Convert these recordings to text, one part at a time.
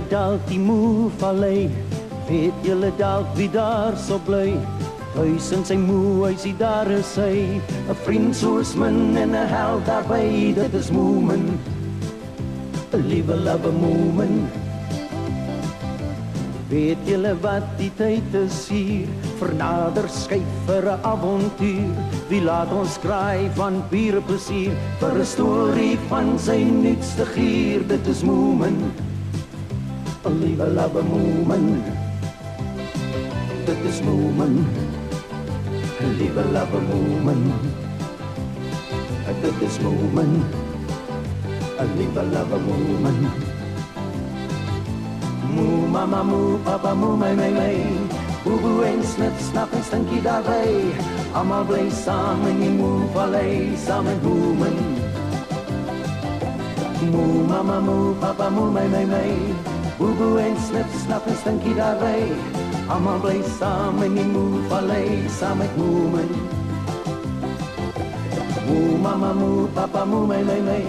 dalk die Moe-vallei? Weet julle dalk wie daar so bly? Huis in sy moehuisie, daar is hy. 'n vriend soos min en 'n held daarby, dit is Moeman. 'n liewe love Moeman. Weet julle wat die tyd is hier? Vernader skyf vir 'n avontuur. Wie laat ons kraai van pure plesier? Vir 'n storie van sy nuutste gier, dit is Moeman. 'n liewe love Moeman. Dit is Moeman. 'n liewe love Moeman. Dit is Moeman. 'n liewe love Moeman. Moe, mama, moe, papa, moe, my. Boeboe en snip, snap en stinkie daarbij. Allemaal bly saam in die Moe-vallei, saam met Moeman. Moe, mama, moe, papa, moe, my. Boeboe en snip, snap en stinkie daarbij. Allemaal bly saam in die Moe-vallei, saam met Moeman. Moe, mama, moe, papa, moe, my.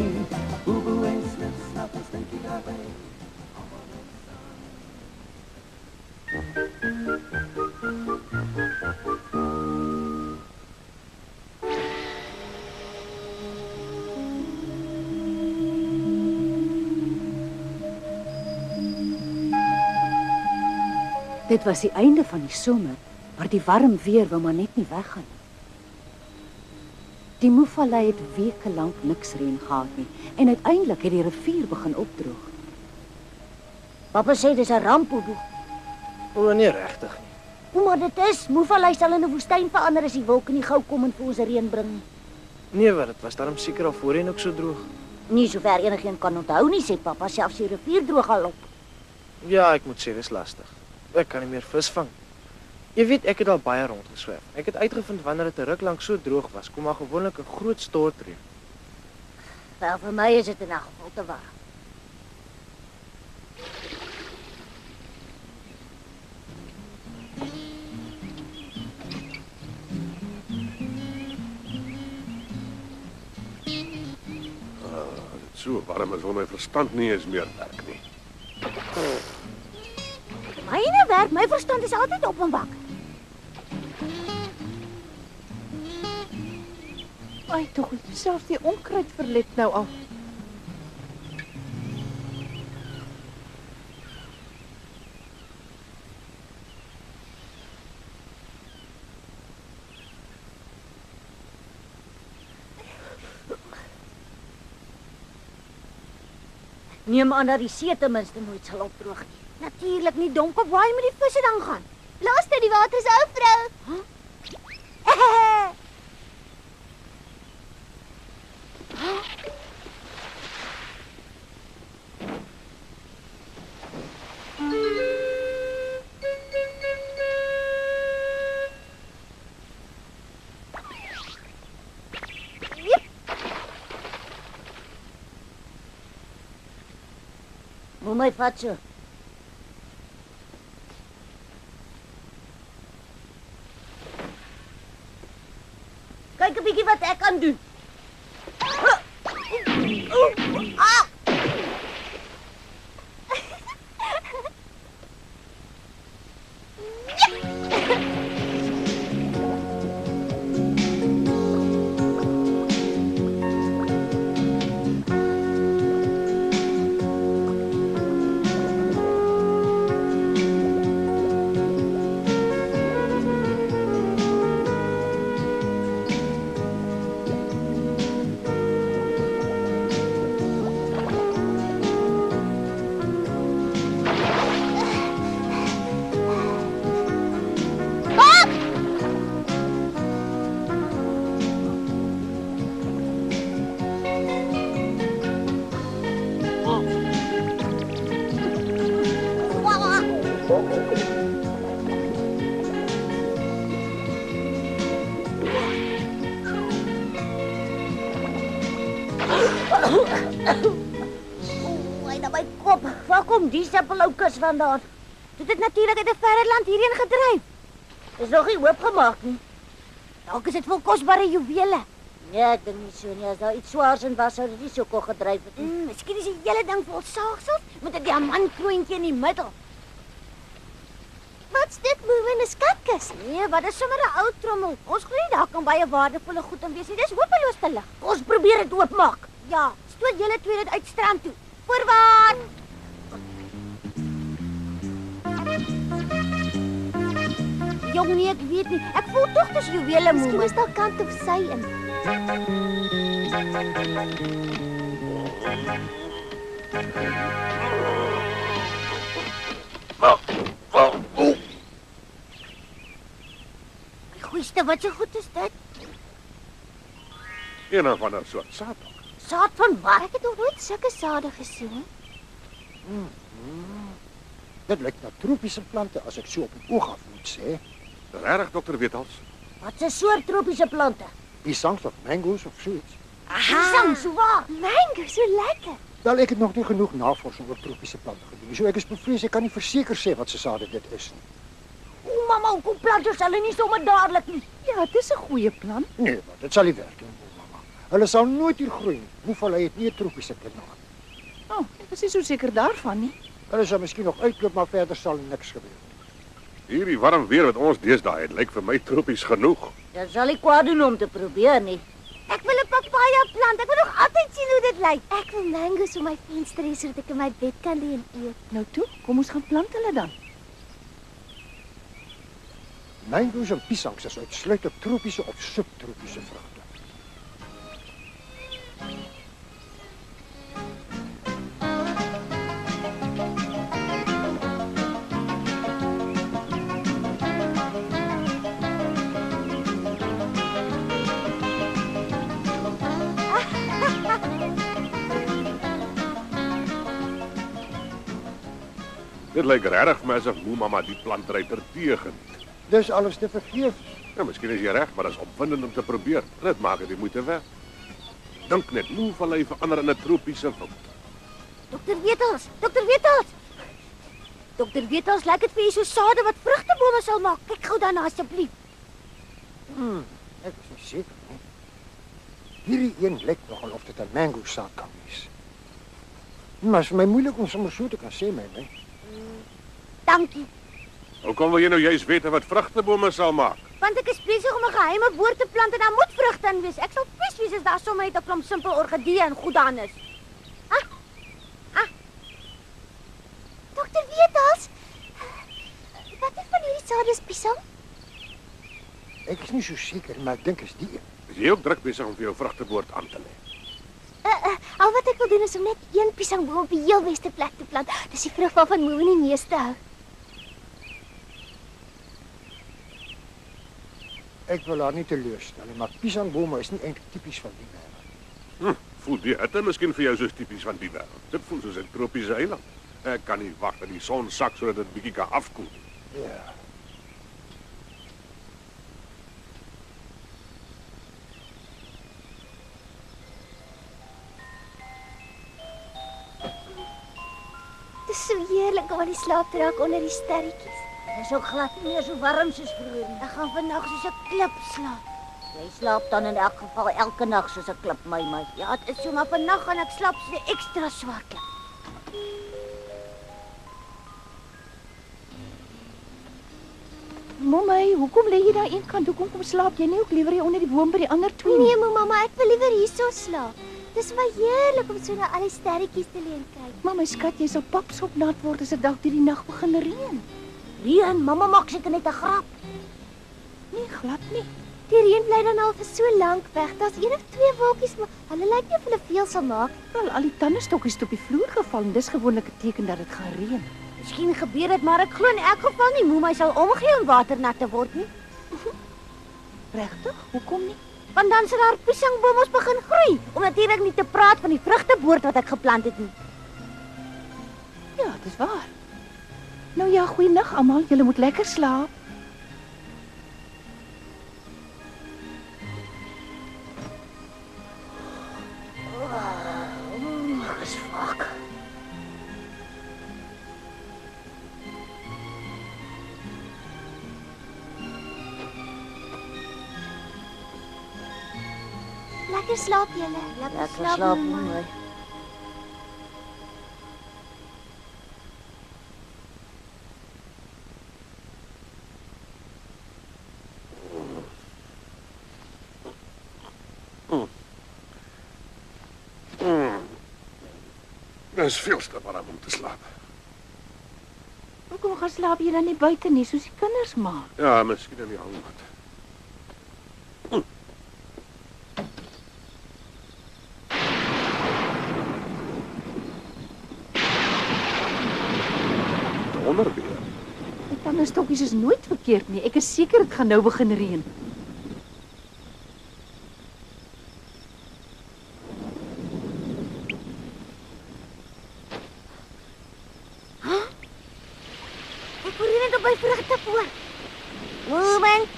Boeboe en snip, snap en stinkie daarbij. Dit was die einde van die somer, maar die warm weer wou maar net nie weggaan nie. Die Moe-vallei het weke lank niks reën gehad nie en uiteindelik het die rivier begin opdroog. Papa sê dis 'n ramp, Boeboe. O, nee, regtig nie. Hoe maar dit is, Moe-vallei sal in 'n woestyn verander as die wolke nie gou kom en vir ons reën bring. Nee, wat, dit was daarom seker al voorheen ook so droog. Nie sover enigeen kan onthou nie, sê papa, selfs die rivier droog al op. Ja, ek moet sê, dis lastig. Ek kan nie meer vis vang. Jy weet, ek het al baie rondgeswerf. Ek het uitgevind wanneer dit 'n ruk lank so droog was, kom maar gewoonlik 'n groot stortreën. Wel, vir my is dit in 'n geval te waar. So warm is, wil my verstand nie eens meer werk nie. Myne werk, my verstand is altyd op en wakker. Ai, tog, selfs die onkruid verlet nou al. Neem aan dat die see ten minste nooit sal opdroog nie. Natuurlik nie, donker, waar moet die visse dan gaan? Laaste die water se ou vrou. Huh? Moet my vat so. Kyk 'n bietjie wat ek kan doen. Ah! Oei, nou my kop. Waar kom die sappeloukus vandaan? Dit het natuurlik uit 'n verre land hierheen gedryf. Is nog nie oopgemaak nie. Dalk is dit vol kosbare juwele. Nee, ek dink nie so nie. As daar iets swaars in was, sou dit nie so kon gedryf het nie. Miskien is die hele ding vol saagsels met 'n diamantkrontjie in die middel. Wat's dit, Moe, 'n skatkis? Nee, wat is sommer 'n ou trommel. Ons glo nie daar kan baie waardevolle goed in wees nie. Dis hopeloos te lig. Ons probeer dit oopmaak. Ja, stoot julle twee dit uit strand toe. Voorwaarts! Jong nee, ek weet nie. Ek voel tog dis juwele, Moe. Miskien is daar kant of sy in. Goeie, wat so goed is dit? Een of ander soort saad. Saad van wat? Ek het nog nooit sulke sade gesien. Dit lyk na tropiese plante as ek so op die oog af moet sê. Regtig, dokter Wethals? Wat 'n soort tropiese plante? Pisangs of mangoes of zoiets. Pisang, so waar? Mango, so lekker. Wel, ek het nog nie genoeg navorsing oor tropiese plante gedoen. So ek is bevrees ek kan nie verseker sê wat se sade dit is nie. O, mamma, hoekom plant ons hulle nie sommer dadelik nie? Ja, dis 'n goeie plan. Nee, maar dit sal nie werk nie, mamma. Hulle sal nooit hier groei nie. Hoeveel het nie 'n tropiese klimaat. Oh, ek is nie so seker daarvan nie. Hulle sal miskien nog uitloop, maar verder sal niks gebeur. Hierdie warm weer wat ons deesdae het, lyk vir my tropies genoeg. Dit sal nie kwaad doen om te probeer nie. Ek wil 'n papaya plant. Ek wil nog altyd sien hoe dit lyk. Ek wil mango's op my venster hê sodat ek in my bed kan lê en eet. Nou toe, kom ons gaan plant hulle dan. Mangoes en pisangs is uitsluitlik tropiese of subtropiese vrugte. Dit lyk regtig vir my asof Moe mamma die plantryter teëgeniet. Dis alles te vergeef. Ja, miskien is jy reg, maar dit is opwindend om te probeer. Dit maak dit die moeite werd. Dink net, Moe vallei verander in 'n tropiese wild. Dokter Wethals, Dokter Wethals. Dokter Wethals, lyk dit vir u so sade wat vrugtebome sal maak? Kyk gou daarna asseblief. Ek is nie seker nie. Hierdie een lyk nogal of dit 'n mango saad kan wees. Maar is vir my moeilik om sommer so te kan sê, my. Dankie. Hoekom wil jy nou juist weet wat vrugtebome sal maak? Want ek is besig om 'n geheime boer te plant en daar moet vrugte in wees. Ek sal wees as daar sommer net 'n klomp simpel orgidee en goed aan is. Dokter Wethals, wat is van hierdie sade is pisang? Ek is nie so seker, maar ek dink is die een. Is jy ook druk besig om vir jou vrugteboord aan te lê? Al wat ek wil doen is om net een pisangboom op die heel beste plek te plant. Dis die vrug waarvan Moe nie meeste hou. Ek wil haar nie teleurstel nie, maar pisangbome is nie eintlik tipies van die wêreld. Voel die hitte miskien vir jou soos tipies van die wêreld? Dit voel soos 'n tropiese eiland. Ek kan nie wag dat die son sak sodat dit bietjie kan afkoel nie. Ja. Dit is so heerlik om aan die slaap te raak onder die sterretjies. Dit is ook glad nie meer so warm soos vroeër nie. Ek gaan vandag soos 'n klip slaap. Jy slaap dan in elk geval elke nag soos 'n klip, my. Ja, dit is so, maar vandag gaan ek slaap soos 'n ekstra swaar klip. Mamma, hoekom lê jy daar eenkant? Hoekom kom slaap jy nie ook liewer hier onder die boom by die ander twee nie? Nee, mamma, ek wil liewer hierso slaap. Dis maar heerlik om so na al die sterretjies te lê en kyk. Maar my skat, jy sal papsop nat word as dit dalk deur die nag begin reën. Reën, mamma maak seker net 'n grap. Nee, glad nie. Die reën bly dan al vir so lank weg. Daar's 1 of 2 wolkies, maar hulle lyk nie of hulle veel sal maak. Wel, al die tandestokkies het op die vloer geval en dis gewoonlik 'n teken dat dit gaan reën. Miskien gebeur dit, maar ek glo in elk geval nie Moe my sal omgee om waternat te word nie. Regtig? Hoekom nie? Want dan sal daar pisangbome begin groei, om natuurlik nie te praat van die vrugteboord wat ek geplant het nie. Ja, dis waar. Nou ja, goeienaand almal. Julle moet lekker slaap. Dis fuck. Lekker slaap julle. Lekker slaap mooi. Dit is veel te warm om te slaap. Hoekom gaan slaap julle nie buite nie, soos die kinders maak? Ja, miskien in die hangmat. Onderweer. Die tandenstokkies is nooit verkeerd nie. Ek is seker dit gaan nou begin reën. Ek hoor net op my vrugte voor. Moment.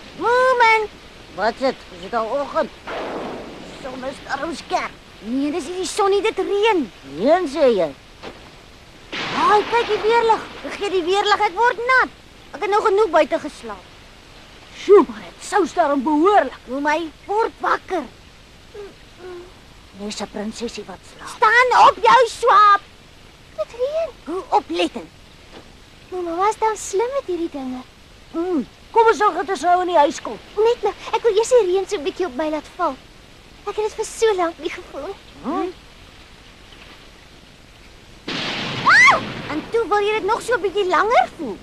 Wat is dit? Is dit al oggend? Son is daarom skerp. Nee, dis nie die son nie, dit reën. Reën sê jy? Haai, kyk die weerlig. Vergeet die weerlig, ek word nat. Ek het nou genoeg buite geslaap. Sjoe, maar dit sou daarom behoorlik. My word wakker. Dis 'n prinsesie wat slaap. Staan op jou swaap. Dit reën. Hoe oplettend. Mamma was dan slim met hierdie dinge. Kom ons sorg dat ons nou in die huis kom. Net nou, ek wil eers die reën so 'n bietjie op my laat val. Ek het dit vir so lank nie gevoel. En toe wil jy dit nog so 'n bietjie langer voel.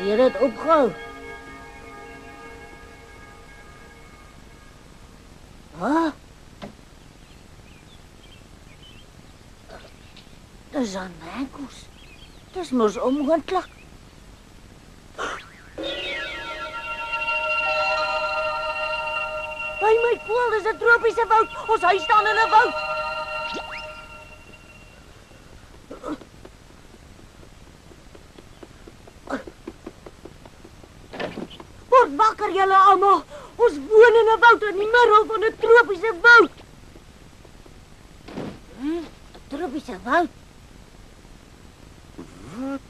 Jy het opgehou. Dis aan Marcus. Dis mos onmoontlik. By my koel, dis 'n tropiese woud. Ons huis staan in 'n woud. Word wakker julle almal. Ons woon in 'n woud in die middel van 'n tropiese woud. 'n Tropiese woud? Wat?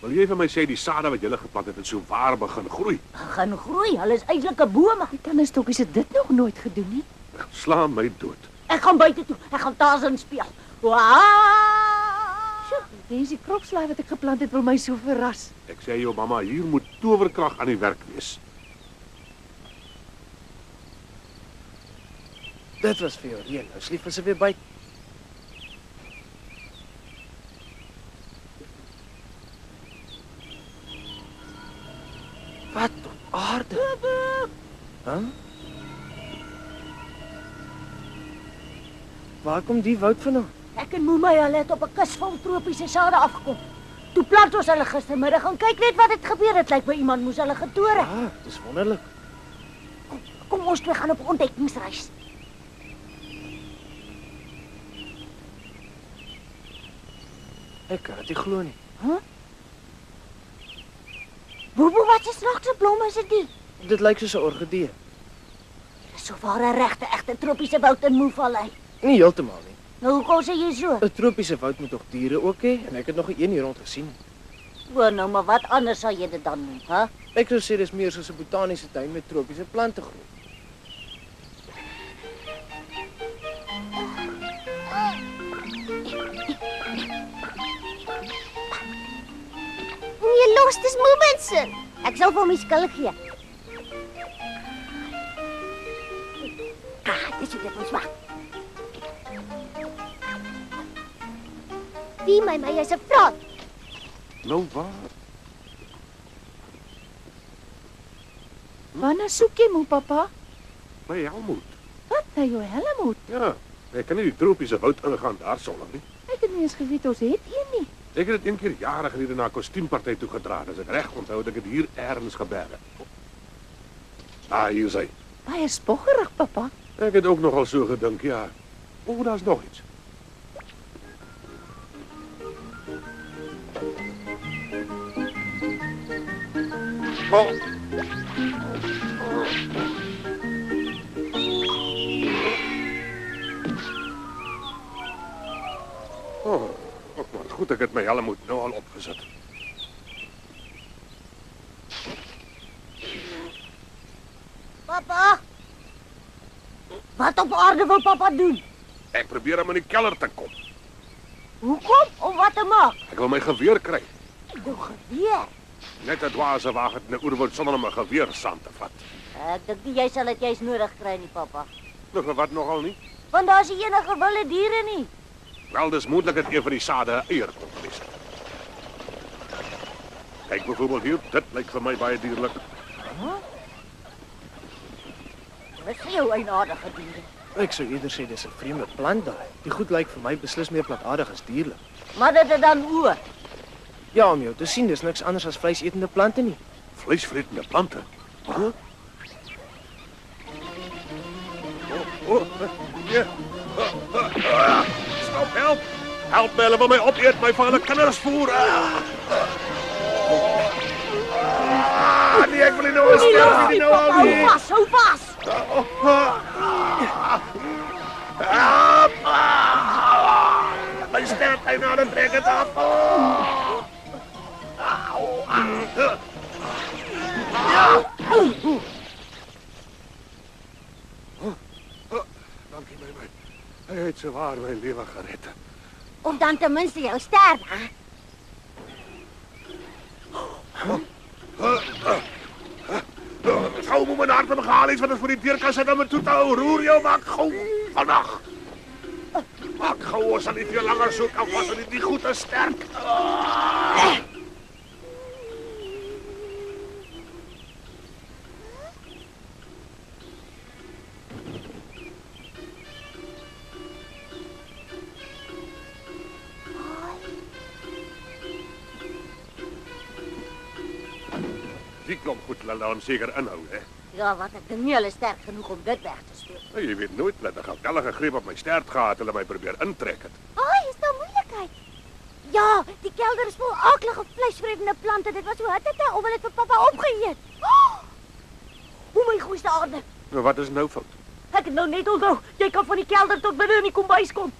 Wil jy vir my sê die sade wat jy geplant het so waar begin groei? Gaan groei. Hulle is eintlik 'n bome. Die tandenstokkies het dit nog nooit gedoen nie. Sla my dood. Ek gaan buite toe. Ek gaan Tarzan speel. Sjoe, die kropslaai wat ek geplant het wil my so verras. Ek sê jou mamma, hier moet towerkrag aan die werk wees. Dit was vir jou reën. Nou sliep ons weer buite. Wat op aarde? Waar kom die woud vandaan? Ek en Moemai hulle het op 'n kus vol tropiese sade afgekom. Toe plant ons hulle gistermiddag en kyk net wat het gebeur. Dit lyk my iemand moes hulle getoer het. Ah, dis wonderlik. Kom ons twee gaan op ontdekkingsreis. Ek kan dit nie glo nie. Bobo, wat 'n snaakse blom is dit? Dit lyk soos 'n orgidee. Dis so waar 'n regte egte tropiese woud in Moevallei. Nie heeltemal nie. Nou hoekom sê jy so? 'n Tropiese woud moet tog diere ook hê en ek het nog een hier rond gesien. O, nou maar wat anders sal jy dit dan noem, hè? Ek sou sê dis meer soos 'n botaniese tuin met tropiese plante groei. Nee, los, dis Moemense. Ek sal vir hom die skuld gee. Dis hoe dit ons maak. Wie my, jy's 'n vraat. Nou waar? Waarna soek jy, moe pappa? My helmoet. Wat, na jou helmoet? Ja, ek kan nie die tropiese woud ingaan daar sonder nie. Ek het nie eens geweet ons het een nie. Ek het dit een keer jare gelede na 'n kostuumparty toe gedra. As ek reg onthou, het ek dit hier ergens geberg. Hier is hy. Baie spoggerig, pappa. Ek het ook nogal so gedink, ja. O, daar's nog iets. Wat goed ek het my helmoet nou al opgesit. Papa! Wat op aarde wil papa doen? Ek probeer om in die kelder te kom. Hoekom? Om wat te maak? Ek wil my geweer kry. Jou geweer. Net 'n dwaase wag het in 'n oerwoud sonder om 'n geweer saam te vat. Ek dink nie jy sal dit juist nodig kry nie, papa. Nog wat nogal nie? Want daar's nie enige wilde diere nie. Wel, dis moontlik dat een van die sade 'n eier kon wees. Kyk byvoorbeeld hier, dit lyk vir my baie dierlik. Dis jou eienaardige diere. Ek sou eerder sê dis 'n vreemde plant daai. Die goed lyk vir my beslis meer plantaardig as dierlik. Maar dit het dan oë. Ja, om jou te sien, dis niks anders as vleisetende plante nie. Vleisvretende plante. Ja. Stop, help! Help my, hulle wil my opeet, my vader kinders voer. Nee, ek wil nie nou sterf nie nou al nie. Hou vas! My sterf hy nou, dan trek het af. Dankie my. Hy het so waar my lewe gered. Of dan ten minste jou sterf, hè? Gou moet my hart om gehaal iets wat ons voor die deur kan sit om het toe te hou. Roer jou, maak gou vandag. Maak gou, ons sal nie veel langer soek af as ons nie goed is sterk. Die klomp goed laat hom seker inhou, hè? Ja, wat ek dink nie hulle is sterk genoeg om dit weg te steek. Jy weet nooit, dat 'n geweldige greep op my stert gehad, hulle my probeer intrek het. Ai, is daar moeilikheid? Ja, die kelder is vol aaklige vleisvretende plante. Dit was so hitte of hulle het vir pappa opgeëet. O my goeie aarde. Nou wat is nou fout? Ek het nou net onthou, jy kan van die kelder tot binne in die kombuis kom.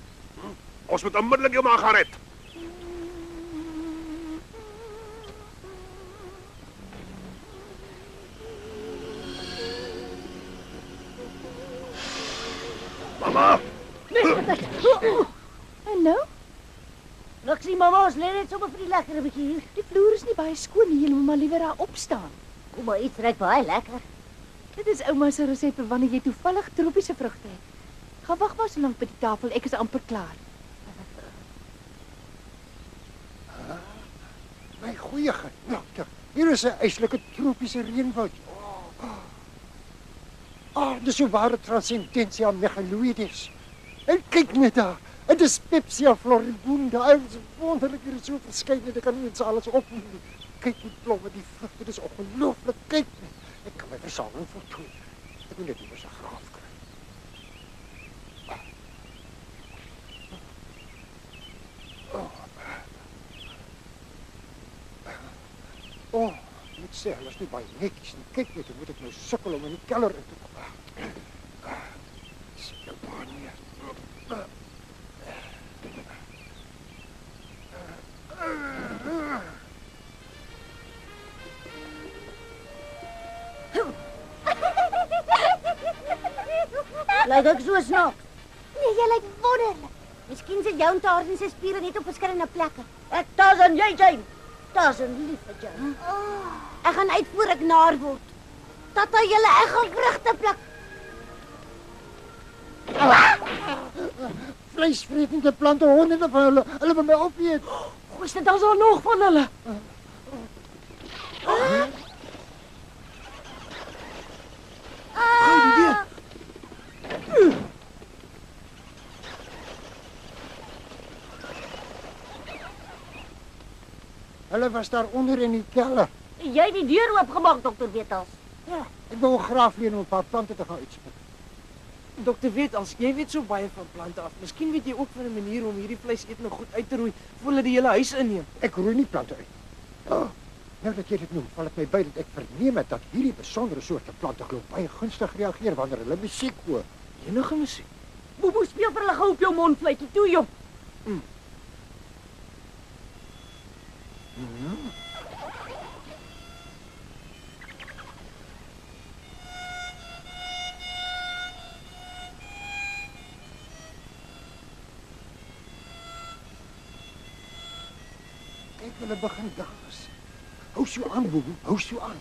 Ons moet onmiddellik jou maar gaan red. Mama! En nou? Niks nie, mamma, ons lê net sommer vir die lekker bietjie hier. Die vloer is nie baie skoon nie, jy moet maar liewer daar opstaan. Kom maar, iets ruik baie lekker. Dit is ouma se resep vir wanneer jy toevallig tropiese vrugte het. Gaan wag maar so lank by die tafel, ek is amper klaar. My goeie genade. Hier is 'n eislike tropiese reënwoud. Dis so ware transcendentia megaloides. En kyk net daar. Dit is Pepsia floribunda. Dit is wonderlik, hier is so verskeidenheid. Ek kan nie eens alles opnoem nie. Kyk die blomme, die vrugte, dit is ongelooflik. Kyk net. Ek kan my versameling voltooi. Ek moet net iewers 'n graaf kry. Ek moet sê, hulle is nie baie netjies nie. Kyk net, hoe moet ek nou sukkel om in die kelder in te kom. Sit nou maar neer. Lyk ek so snaaks? Nee, jy lyk wonderlik. Miskien sit jou onthaar en sy spiere net op verskillende plekke. Ek Tarzan, jy Jane. Tarzan, lief vir Jane. Ek gaan uit voor ek naar word. Tata, julle ek gaan vrugte pluk. Vleisvretende plante, honderde van hulle wil my opeet. Angste, dan is daar nog van hulle. Gou die weer. Hulle was daar onder in die kelder. Jy het die deur oopgemaak, dokter Wetals. Ja, ek wou graag weer om 'n paar plante te gaan uitspit. Dokter Wetals, jy weet so baie van plante af. Miskien weet jy ook van 'n manier om hierdie vleiseetende goed uit te roei voordat die hele huis inneem. Ek roei nie plante uit. Oh, nou dat jy dit noem, val dit my by dat ek verneem het dat hierdie besondere soorte plante glo baie gunstig reageer wanneer hulle musiek hoor. Enige musiek. Bobo, speel vir hulle gou op jou mondfluitjie toe, jong. Kyk, hulle begin dans. Hou so aan, Bobo, hou so aan.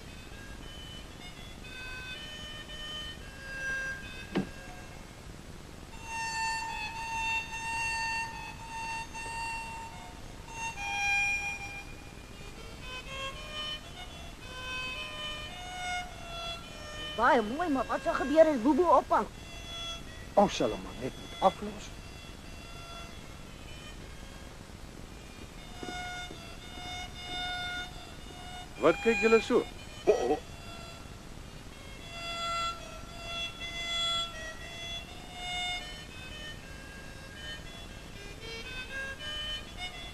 Baie mooi, maar wat sal gebeur as Bobo ophang? Ons sal hom maar net moet aflos. Wat kyk julle so? Oh.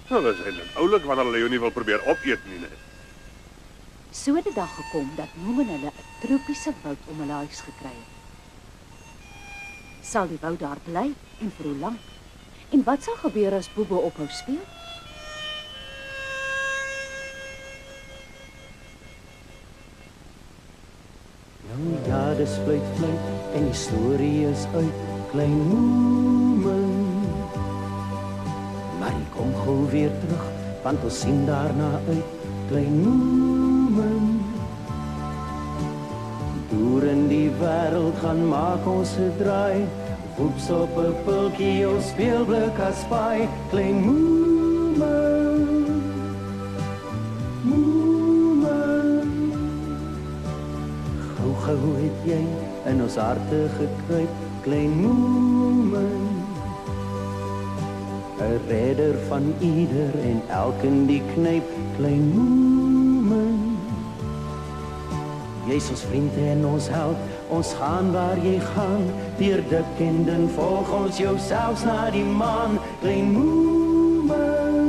Nou, dat is eintlik oulik wanneer hulle jou nie wil probeer opeet nie, nee. So het die dag gekom dat Moem en hulle 'n tropiese woud om hulle huis gekry het. Sal die woud daar bly en vir hoe lank? En wat sal gebeur as Bobo ophou speel? Nou ja, dis fluit en die storie is uit, klein Moemen. Maar hy kom gou weer terug, want ons sien daarna uit, klein Moemen. Deur in die wêreld gaan maak ons 'n draai, woeps op 'n pultjie ons speelblik as paai, klein Moemen. Moemen. Gou het jy in ons harte gekruip, klein Moemen. 'n redder van ieder en elkeen die knyp, klein Moemen. Jy's ons vriend en ons held, ons gaan waar jy gaan, deur dik en dun volg ons jou selfs na die maan, klein Moemen.